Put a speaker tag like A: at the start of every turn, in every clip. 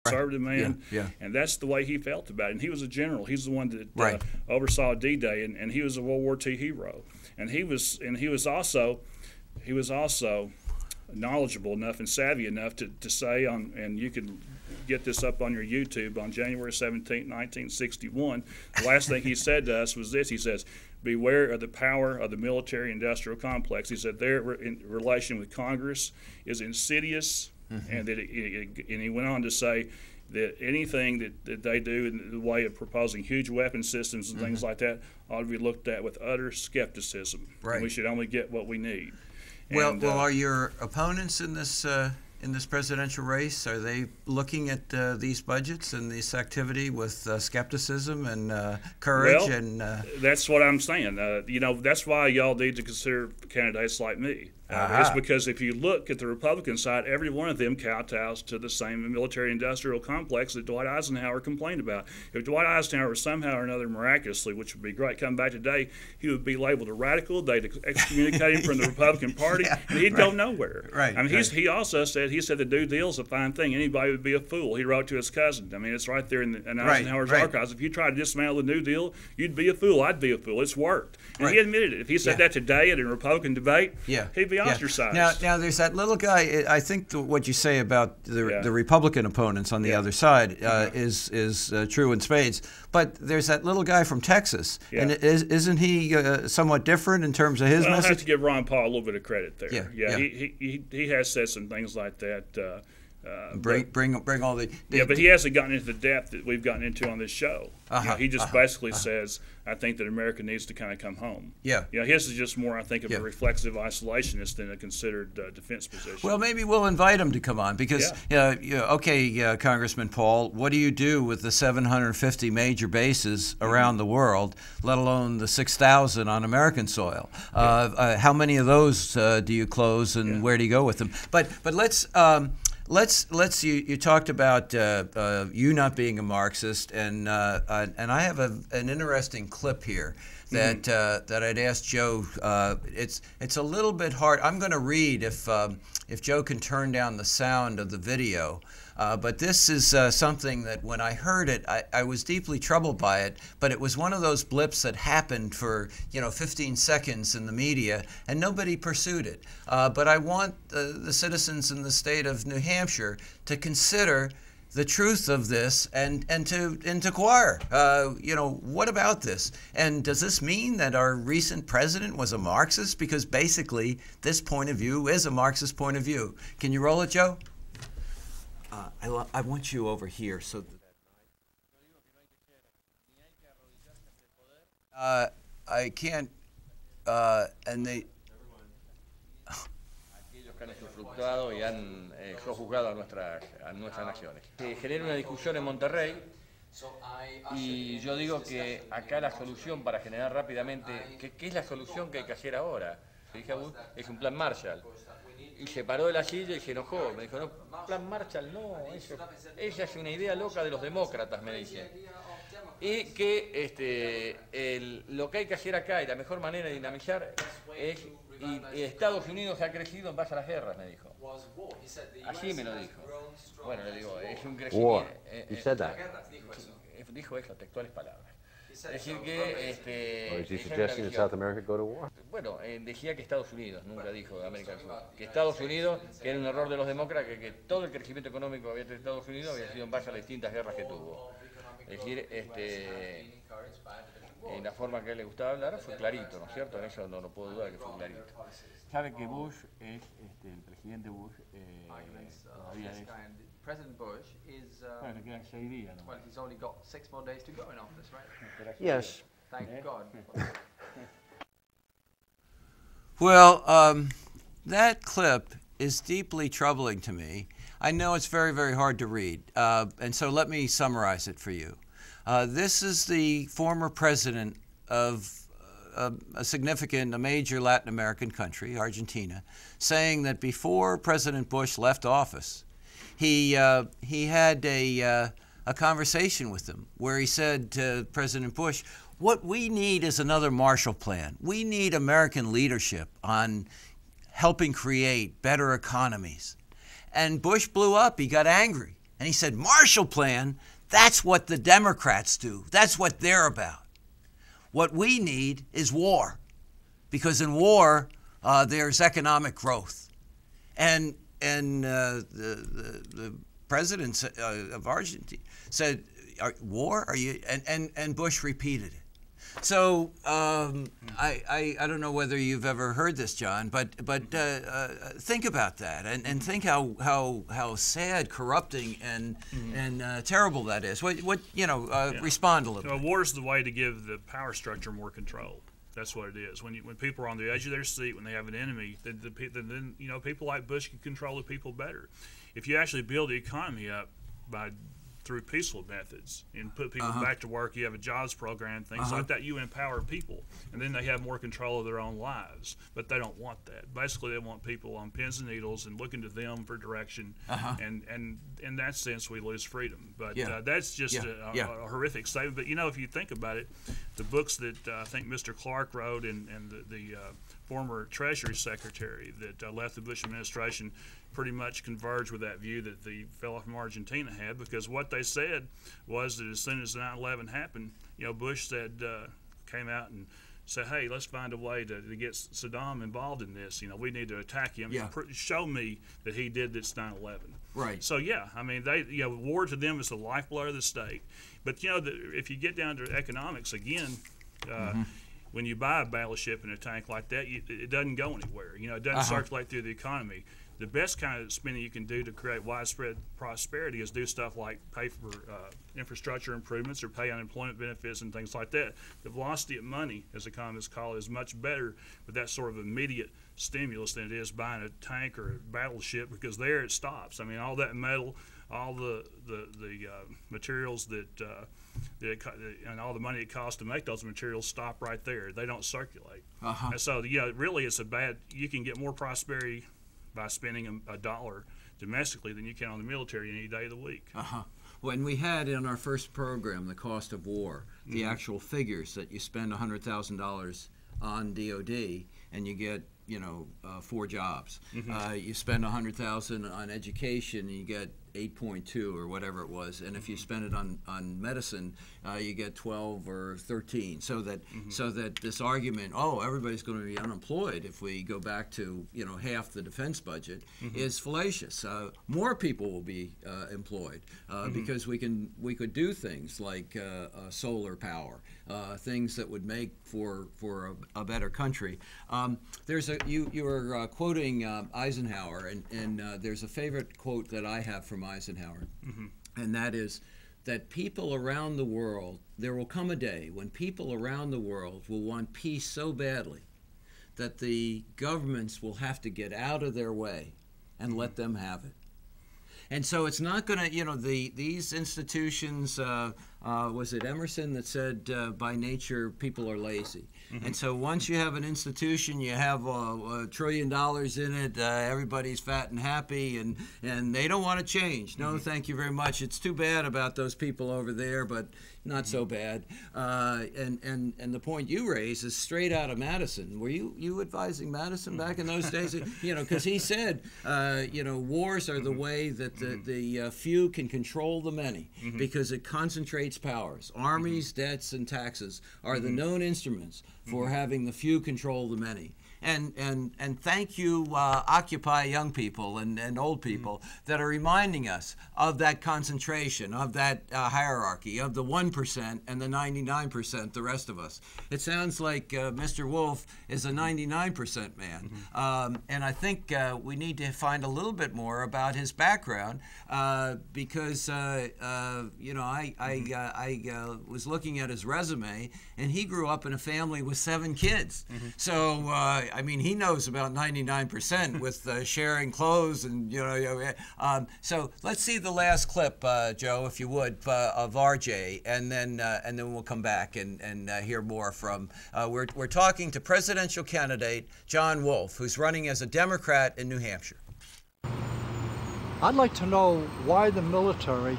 A: conservative man,
B: Yeah.
A: and that's the way he felt about it. And he was a general. He's the one that
B: Right.
A: oversaw D-Day, and he was a World War II hero. And he was also knowledgeable enough and savvy enough to say and you can get this up on your YouTube, on January 17, 1961, the last thing he said to us was this. He says, "Beware of the power of the military-industrial complex." He said their relation with Congress is insidious, and that and he went on to say that anything that they do in the way of proposing huge weapon systems and things like that ought to be looked at with utter skepticism.
B: Right.
A: And we should only get what we need.
B: Well,
A: And,
B: are your opponents in this presidential race, are they looking at these budgets and this activity with skepticism and courage?
A: Well,
B: and
A: that's what I'm saying. That's why y'all need to consider candidates like me. It's because if you look at the Republican side, every one of them kowtows to the same military-industrial complex that Dwight Eisenhower complained about. If Dwight Eisenhower somehow or another miraculously, which would be great, come back today, he would be labeled a radical. They'd excommunicate him from the Republican Party, and he'd go nowhere.
B: Right.
A: I mean, he also said the New Deal's a fine thing. Anybody would be a fool. He wrote to his cousin. I mean, it's right there in Eisenhower's archives. If you try to dismantle the New Deal, you'd be a fool. I'd be a fool. It's worked. And he admitted it. If he said that today at a Republican debate, he'd be ostracized.
B: Now there's that little guy. I think what you say about the Republican opponents on the other side is true in spades. But there's that little guy from Texas, and isn't he somewhat different in terms of his message?
A: I have to give Ron Paul a little bit of credit there.
B: Yeah.
A: He has said some things like that.
B: Bring all the
A: but he hasn't gotten into the depth that we've gotten into on this show. He just basically says, "I think that America needs to kind of come home." His is just more, I think, of a reflexive isolationist than a considered defense position.
B: Well, maybe we'll invite him to come on because, Congressman Paul, what do you do with the 750 major bases around the world, let alone the 6,000 on American soil? How many of those do you close, and where do you go with them? But let's. You talked about you not being a Marxist, and I have an interesting clip here that that I'd asked Joe. It's a little bit hard. I'm going to read if Joe can turn down the sound of the video. But this is something that when I heard it, I was deeply troubled by it. But it was one of those blips that happened for 15 seconds in the media, and nobody pursued it. But I want the citizens in the state of New Hampshire to consider the truth of this and to inquire. What about this? And does this mean that our recent president was a Marxist? Because basically, this point of view is a Marxist point of view. Can you roll it, Joe? I want you over here so that I can't and they
C: aquellos que han usufructuado y han sojuzgado a nuestras naciones. Se genera una discusión en Monterrey y yo digo que acá la solución para generar rápidamente, ¿qué es la solución que hay que hacer ahora? Dije a Bush, es un plan Marshall. Y se paró de la silla y se enojó. Me dijo, no, plan Marshall no, esa es una idea loca de los demócratas, me dice. Y que lo que hay que hacer acá y la mejor manera de dinamizar es, y Estados Unidos ha crecido en base a las guerras, me dijo. Así me lo dijo. Bueno, le digo, es un crecimiento. Dijo eso, textuales palabras. Es decir que bueno, decía que Estados Unidos, nunca dijo América del Sur, que Estados Unidos, que era un error de los demócratas, que todo el crecimiento económico que había tenido Estados Unidos había sido en base a las distintas guerras que tuvo. Es decir, en la forma que a él le gustaba hablar fue clarito, ¿no es cierto? En eso no puedo dudar que fue clarito. Sabe que Bush es, el presidente Bush, todavía es...
D: President Bush is,
C: bueno, quedan 6 días, ¿no?
D: well, he's only got 6 more days to go in office, right?
E: Yes.
D: Thank God.
B: Well, that clip is deeply troubling to me. I know it's very, very hard to read, and so let me summarize it for you. This is the former president of a major Latin American country, Argentina, saying that before President Bush left office, he had a conversation with him where he said to President Bush, what we need is another Marshall Plan. We need American leadership on helping create better economies. And Bush blew up. He got angry. And he said, Marshall Plan, that's what the Democrats do. That's what they're about. What we need is war, because in war, there's economic growth. And the president of Argentina said, war? Are you? And Bush repeated it. So I don't know whether you've ever heard this, John, but think about that and think how sad, corrupting, and terrible that is. Respond a little bit.
A: War is the way to give the power structure more control. That's what it is. When people are on the edge of their seat, when they have an enemy, then people like Bush can control the people better. If you actually build the economy up through peaceful methods and put people back to work, you have a jobs program, things like that, you empower people, and then they have more control of their own lives. But they don't want that. Basically, they want people on pins and needles and looking to them for direction, and in that sense, we lose freedom. But that's just a horrific statement. But if you think about it, the books that I think Mr. Clark wrote and the former Treasury Secretary that left the Bush administration pretty much converge with that view that the fellow from Argentina had, because what they said was that as soon as 9/11 happened, Bush came out and said, hey, let's find a way to get Saddam involved in this. We need to attack him. Show me that he did this 9/11.
B: Right.
A: So war to them is the lifeblood of the state. But if you get down to economics again, when you buy a battleship and a tank like that, it doesn't go anywhere. It doesn't circulate through the economy. The best kind of spending you can do to create widespread prosperity is do stuff like pay for infrastructure improvements or pay unemployment benefits and things like that. The velocity of money, as economists call it, is much better with that sort of immediate stimulus than it is buying a tank or a battleship, because there it stops. I mean, all that metal, all the materials and all the money it costs to make those materials stop right there. They don't circulate. And so, really, it's you can get more prosperity by spending a dollar domestically than you can on the military any day of the week.
B: When we had in our first program the cost of war, the actual figures that you spend $100,000 on DOD and you get 4 jobs. You spend $100,000 on education and you get 8.2 or whatever it was, and if you spend it on medicine, you get 12 or 13. So that this argument, everybody's going to be unemployed if we go back to half the defense budget, is fallacious. More people will be employed because we could do things like solar power, things that would make for a better country. You were quoting Eisenhower, and there's a favorite quote that I have from Eisenhower, and that is that people around the world, there will come a day when people around the world will want peace so badly that the governments will have to get out of their way and let them have it. And so it's not going to, these institutions, was it Emerson that said, by nature, people are lazy. And so once you have an institution, you have $1 trillion in it, everybody's fat and happy, and they don't want to change. No, thank you very much. It's too bad about those people over there, but not so bad. And the point you raise is straight out of Madison. Were you advising Madison back in those days? Because he said, wars are the way that the few can control the many, because it concentrates powers. Armies, debts, and taxes are the known instruments for having the few control the many. And thank you, Occupy young people and old people that are reminding us of that concentration, of that hierarchy, of the 1% and the 99%, the rest of us. It sounds like Mr. Wolf is a 99% man. And I think we need to find a little bit more about his background because, I was looking at his resume, and he grew up in a family with 7 kids. So, he knows about 99% with sharing clothes and so let's see the last clip, Joe, if you would, of RJ, and then we'll come back and hear more from. We're talking to presidential candidate John Wolf, who's running as a Democrat in New Hampshire.
E: I'd like to know why the military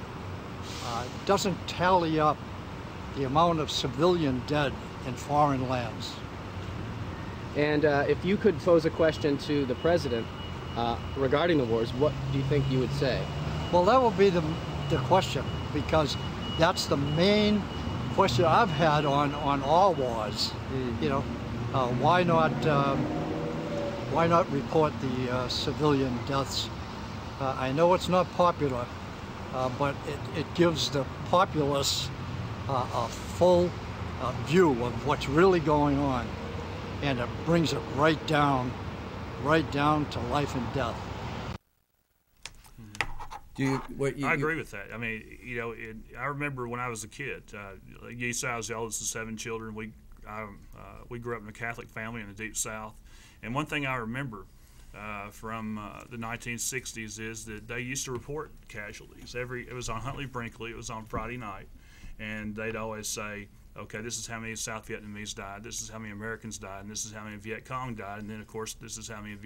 E: doesn't tally up the amount of civilian dead in foreign lands.
F: And if you could pose a question to the president regarding the wars, what do you think you would say?
E: Well, that would be the the question, because that's the main question I've had on all wars. You know, why not report the civilian deaths? I know it's not popular, but it gives the populace a full view of what's really going on, and it brings it right down to life and death.
A: I agree with that. I mean, you know, I remember when I was a kid. You said I was the oldest of 7 children. We grew up in a Catholic family in the Deep South, and one thing I remember from the 1960s is that they used to report casualties. It was on Huntley Brinkley. It was on Friday night, and they'd always say, okay, this is how many South Vietnamese died, this is how many Americans died, and this is how many Viet Cong died, and then, of course, this is how many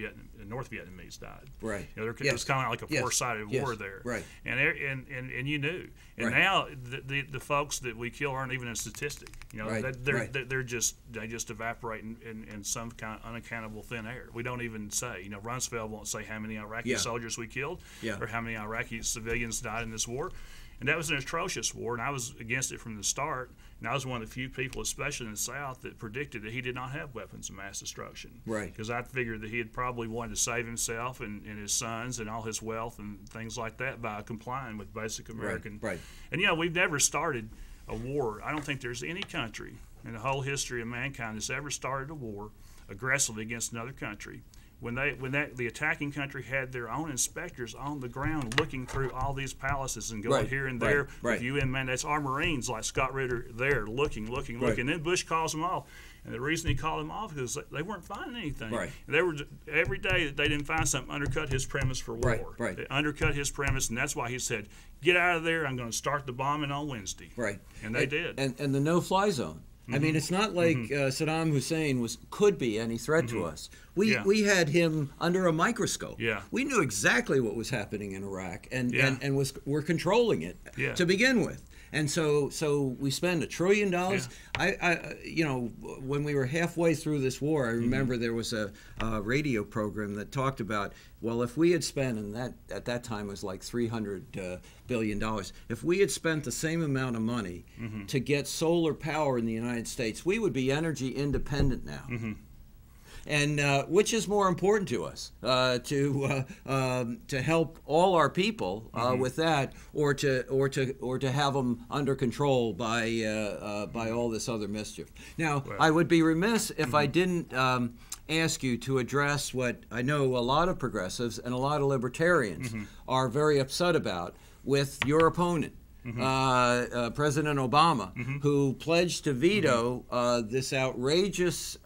A: North Vietnamese died.
B: Right.
A: You know, it was kind of like a four-sided war there.
B: Right.
A: And you knew. And now the folks that we kill aren't even a statistic. You know, they just evaporate in some kind of unaccountable thin air. We don't even say. You know, Rumsfeld won't say how many Iraqi soldiers we killed or how many Iraqi civilians died in this war. And that was an atrocious war, and I was against it from the start. And I was one of the few people, especially in the South, that predicted that he did not have weapons of mass destruction.
B: Right.
A: Because I figured that he had probably wanted to save himself and his sons and all his wealth and things like that by complying with basic American.
B: Right.
A: And, you know, we've never started a war. I don't think there's any country in the whole history of mankind that's ever started a war aggressively against another country. When the attacking country had their own inspectors on the ground looking through all these palaces and going here and there with UN mandates, our Marines like Scott Ritter there looking. And then Bush calls them off. And the reason he called them off is because they weren't finding anything.
B: Right.
A: They were every day that they didn't find something, undercut his premise for war.
B: Right.
A: They undercut his premise, and that's why he said, "Get out of there! I'm going to start the bombing on Wednesday."
B: Right.
A: And they did.
B: And the no-fly zone. I mean, it's not like Saddam Hussein could be any threat to us. We had him under a microscope.
A: Yeah.
B: We knew exactly what was happening in Iraq, and were controlling it to begin with. And so we spend $1 trillion. You know, when we were halfway through this war, I remember there was a radio program that talked about, well, if we had spent, and that at that time was like $300 billion, if we had spent the same amount of money to get solar power in the United States, we would be energy independent now. And which is more important to us, to help all our people with that, or to have them under control by all this other mischief. Now, I would be remiss if I didn't ask you to address what I know a lot of progressives and a lot of libertarians are very upset about with your opponent. President Obama, who pledged to veto this outrageous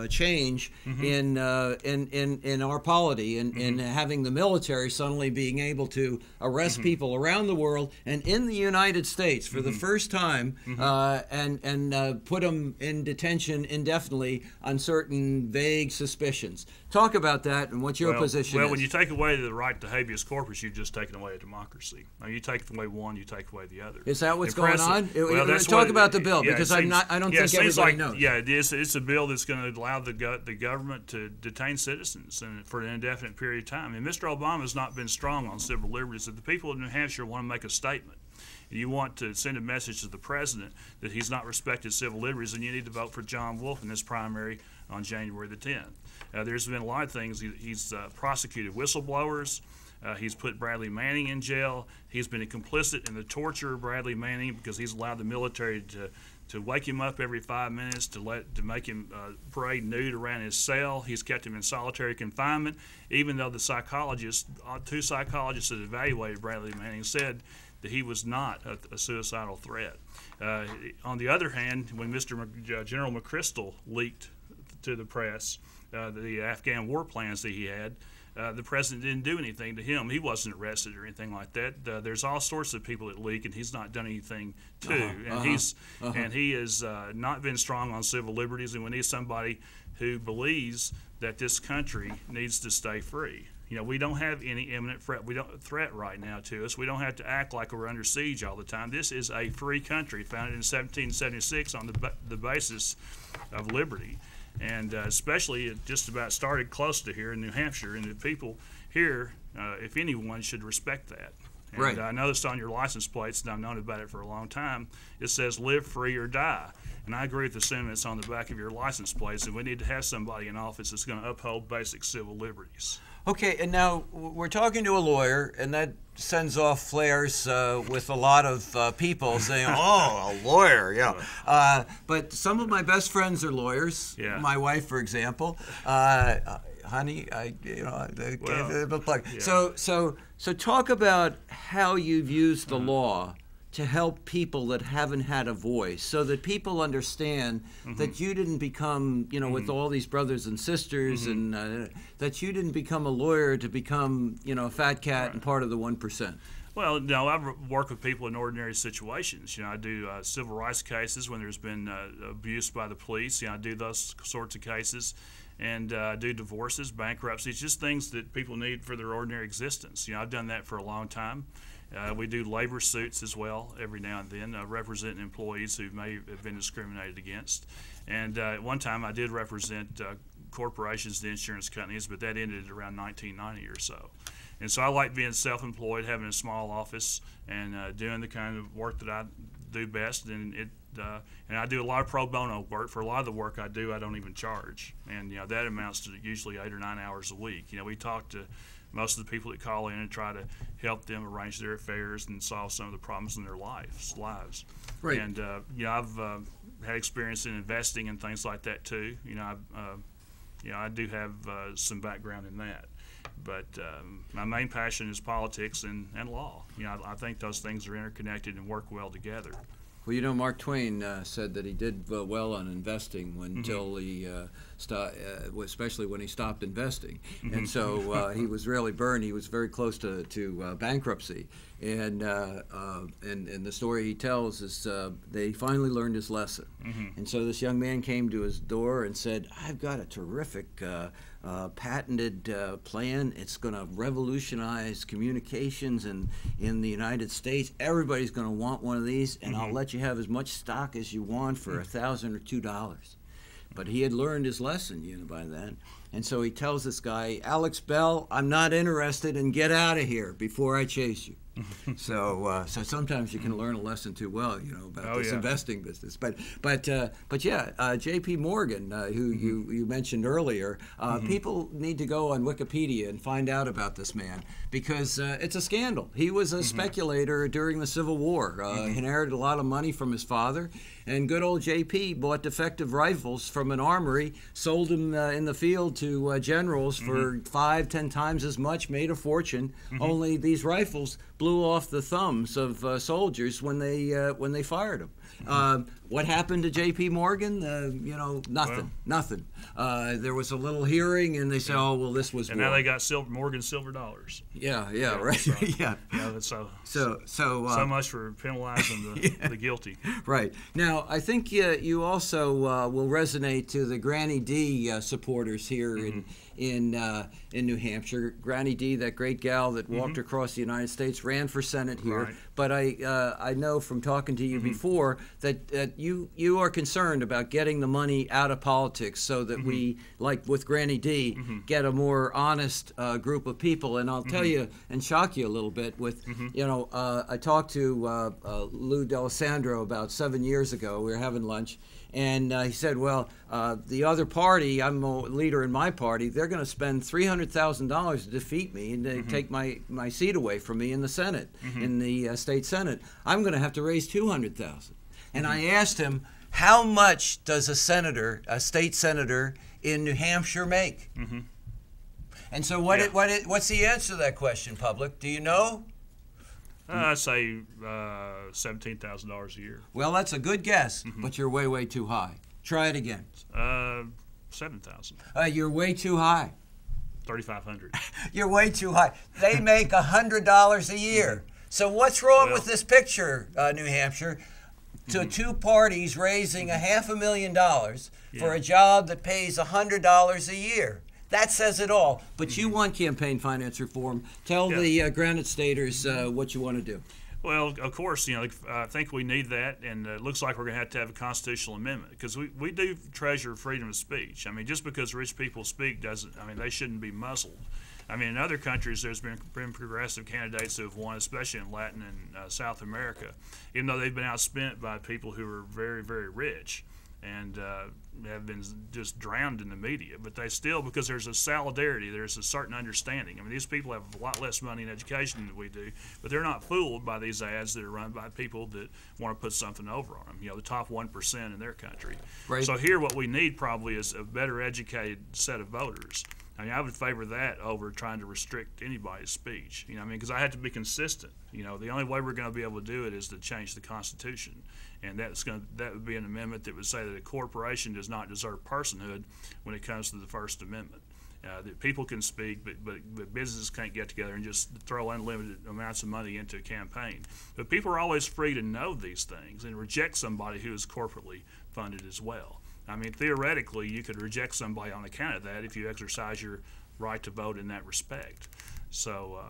B: change in our polity, in having the military suddenly being able to arrest people around the world and in the United States for the first time, and put them in detention indefinitely on certain vague suspicions. Talk about that and what your position is.
A: Well, when you take away the right to habeas corpus, you've just taken away a democracy. Now, you take away one, you take away the other.
B: Is that what's going on?
A: Well,
B: let's talk about the bill, because I don't think everybody knows.
A: Yeah, it is. It's a bill that's going to allow the government to detain citizens for an indefinite period of time. And Mr. Obama has not been strong on civil liberties. If the people of New Hampshire want to make a statement, you want to send a message to the president that he's not respected civil liberties, then you need to vote for John Wolf in this primary on January the 10th. There's been a lot of things. He's prosecuted whistleblowers. He's put Bradley Manning in jail. He's been complicit in the torture of Bradley Manning because he's allowed the military to wake him up every 5 minutes, to make him parade nude around his cell. He's kept him in solitary confinement, even though the two psychologists that evaluated Bradley Manning said that he was not a suicidal threat. On the other hand, when General McChrystal leaked to the press the Afghan war plans that he had, the president didn't do anything to him. He wasn't arrested or anything like that. There's all sorts of people that leak, and he's not done anything and he has not been strong on civil liberties, and we need somebody who believes that this country needs to stay free. You know, we don't have any imminent threat right now to us. We don't have to act like we're under siege all the time. This is a free country founded in 1776 on the basis of liberty. And especially it just about started close to here in New Hampshire, and the people here, if anyone, should respect that. And
B: Right.
A: I noticed on your license plates, and I've known about it for a long time, it says live free or die. And I agree with the sentiments on the back of your license plates, and we need to have somebody in office that's going to uphold basic civil liberties.
B: Okay, and now we're talking to a lawyer, and that sends off flares with a lot of people saying, "Oh, a lawyer, yeah." But some of my best friends are lawyers.
A: Yeah.
B: My wife, for example. Honey,
A: Well,
B: plug.
A: yeah.
B: So talk about how you've used the law to help people that haven't had a voice, so that people understand that you didn't become, with all these brothers and sisters, and that you didn't become a lawyer to become, a fat cat and part of the 1%.
A: Well, no, I work with people in ordinary situations. I do civil rights cases when there's been abuse by the police. I do those sorts of cases, and do divorces, bankruptcies, just things that people need for their ordinary existence. I've done that for a long time. We do labor suits as well every now and then, representing employees who may have been discriminated against. And at one time I did represent corporations and insurance companies, but that ended around 1990 or so. And so I like being self-employed, having a small office, and doing the kind of work that I do best. And I do a lot of pro bono work. For a lot of the work I do, I don't even charge. And that amounts to usually 8 or 9 hours a week. We talk to most of the people that call in and try to help them arrange their affairs and solve some of the problems in their lives.
B: Right.
A: And I've had experience in investing and things like that too. I do have some background in that. But my main passion is politics and law. I think those things are interconnected and work well together.
B: Well, Mark Twain said that he did well on investing until he especially when he stopped investing, and so he was really burned. He was very close to bankruptcy, and the story he tells is they finally learned his lesson, and so this young man came to his door and said, "I've got a terrific patented plan. It's going to revolutionize communications in the United States. Everybody's going to want one of these, and I'll let you have as much stock as you want for $1,000 or $2. But he had learned his lesson, by then. And so he tells this guy, "Alex Bell, I'm not interested, and get out of here before I chase you." So sometimes you can learn a lesson too well, about this investing business. But J.P. Morgan, who you mentioned earlier, people need to go on Wikipedia and find out about this man, because it's a scandal. He was a speculator during the Civil War. Inherited a lot of money from his father, and good old J.P. bought defective rifles from an armory, sold them in the field to generals for 5-10 times as much, made a fortune. Only these rifles blew off the thumbs of soldiers when they fired them. What happened to J.P. Morgan? Nothing. There was a little hearing, and they said, "Oh, well, this was."
A: And
B: war.
A: now they got Morgan silver dollars.
B: Yeah, right.
A: So,
B: yeah.
A: So much for penalizing the guilty.
B: Right. Now, I think you also will resonate to the Granny D supporters here in New Hampshire. Granny D, that great gal that walked across the United States, ran for Senate here.
A: Right.
B: But I know from talking to you before that you are concerned about getting the money out of politics, so that we, like with Granny D, get a more honest group of people. And I'll tell you and shock you a little bit with, I talked to Lou D'Alessandro about 7 years ago. We were having lunch. And he said, well, the other party, I'm a leader in my party, they're going to spend $300,000 to defeat me and to take my seat away from me in the Senate, in the state Senate. I'm going to have to raise $200,000. And I asked him, how much does a state senator in New Hampshire make? And so what's the answer to that question, public? Do you know?
A: I say $17,000 a year.
B: Well, that's a good guess, but you're way, way too high. Try it again.
A: $7,000.
B: You're way too high.
A: $3,500.
B: You're way too high. They make $100 a year. So what's wrong with this picture, New Hampshire? Two parties raising $500,000 for a job that pays $100 a year. That says it all. But you want campaign finance reform. Tell the Granite Staters what you want to do.
A: Well, of course, I think we need that, and it looks like we're going to have a constitutional amendment, because we do treasure freedom of speech. I mean, just because rich people speak doesn't, they shouldn't be muzzled. I mean, in other countries, there's been progressive candidates who have won, especially in Latin and South America, even though they've been outspent by people who are very, very rich and have been just drowned in the media. But they still, because there's a solidarity, there's a certain understanding. I mean, these people have a lot less money in education than we do, but they're not fooled by these ads that are run by people that want to put something over on them, you know, the top 1% in their country.
B: Right.
A: So here what we need probably is a better educated set of voters. I mean, I would favor that over trying to restrict anybody's speech. You know, I mean, because I have to be consistent. You know, the only way we're going to be able to do it is to change the Constitution, and that would be an amendment that would say that a corporation does not deserve personhood when it comes to the First Amendment. That people can speak, but businesses can't get together and just throw unlimited amounts of money into a campaign. But people are always free to know these things and reject somebody who is corporately funded as well. I mean, theoretically, you could reject somebody on account of that if you exercise your right to vote in that respect. So,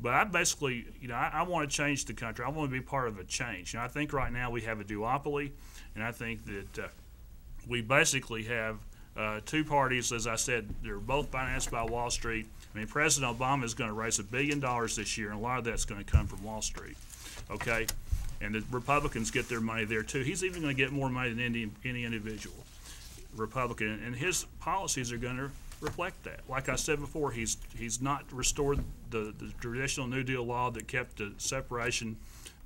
A: but I basically, you know, I want to change the country. I want to be part of a change. You know, I think right now we have a duopoly, and I think that we basically have two parties, as I said, they're both financed by Wall Street. I mean, President Obama is going to raise $1 billion this year, and a lot of that's going to come from Wall Street. Okay? And the Republicans get their money there too. He's even going to get more money than any individual Republican, and his policies are going to reflect that. Like I said before, he's not restored the traditional New Deal law that kept the separation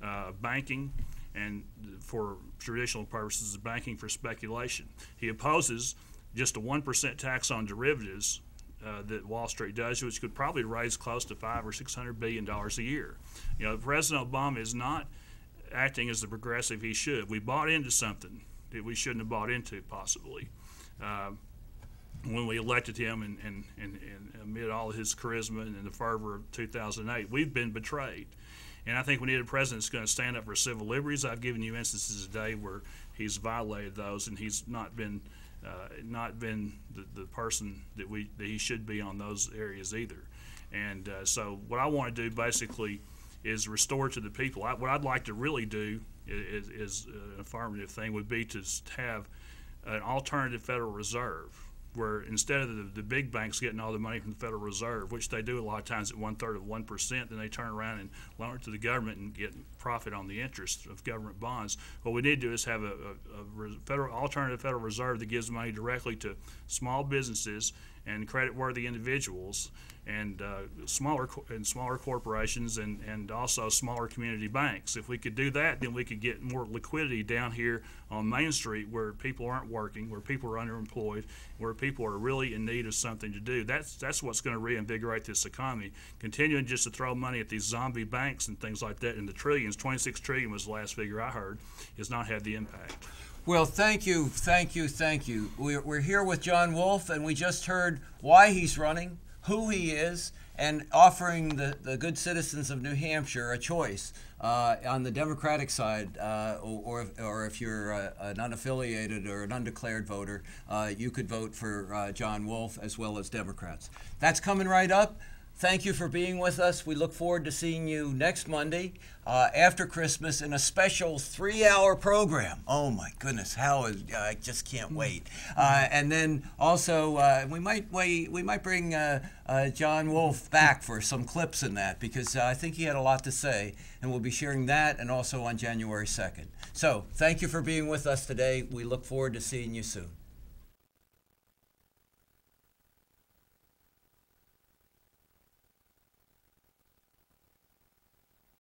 A: of banking and for traditional purposes of banking for speculation. He opposes just a 1% tax on derivatives that Wall Street does, which could probably raise close to $500 or $600 billion a year. You know, President Obama is not acting as the progressive he should. We bought into something that we shouldn't have bought into, possibly, when we elected him, and amid all of his charisma and the fervor of 2008. We've been betrayed. And I think we need a president that's going to stand up for civil liberties. I've given you instances today where he's violated those, and he's not been the person that he should be on those areas either. And so what I want to do basically is restore to the people. What I'd like to really do is an affirmative thing would be to have an alternative Federal Reserve, where instead of the big banks getting all the money from the Federal Reserve, which they do a lot of times at 1/3 of 1%, then they turn around and loan it to the government and get profit on the interest of government bonds. What we need to do is have a alternative Federal Reserve that gives money directly to small businesses and credit-worthy individuals, and smaller corporations, and also smaller community banks. If we could do that, then we could get more liquidity down here on Main Street, where people aren't working, where people are underemployed, where people are really in need of something to do. That's what's going to reinvigorate this economy. Continuing just to throw money at these zombie banks and things like that in the trillions, 26 trillion was the last figure I heard, has not had the impact.
B: Well, thank you. We're here with John Wolf, and we just heard why he's running, who he is, and offering the good citizens of New Hampshire a choice on the Democratic side, or if you're an unaffiliated or an undeclared voter, you could vote for John Wolf as well as Democrats. That's coming right up. Thank you for being with us. We look forward to seeing you next Monday after Christmas in a special 3-hour program. Oh my goodness, I just can't wait. And then also we might bring John Wolf back for some clips in that, because I think he had a lot to say, and we'll be sharing that and also on January 2nd. So thank you for being with us today. We look forward to seeing you soon.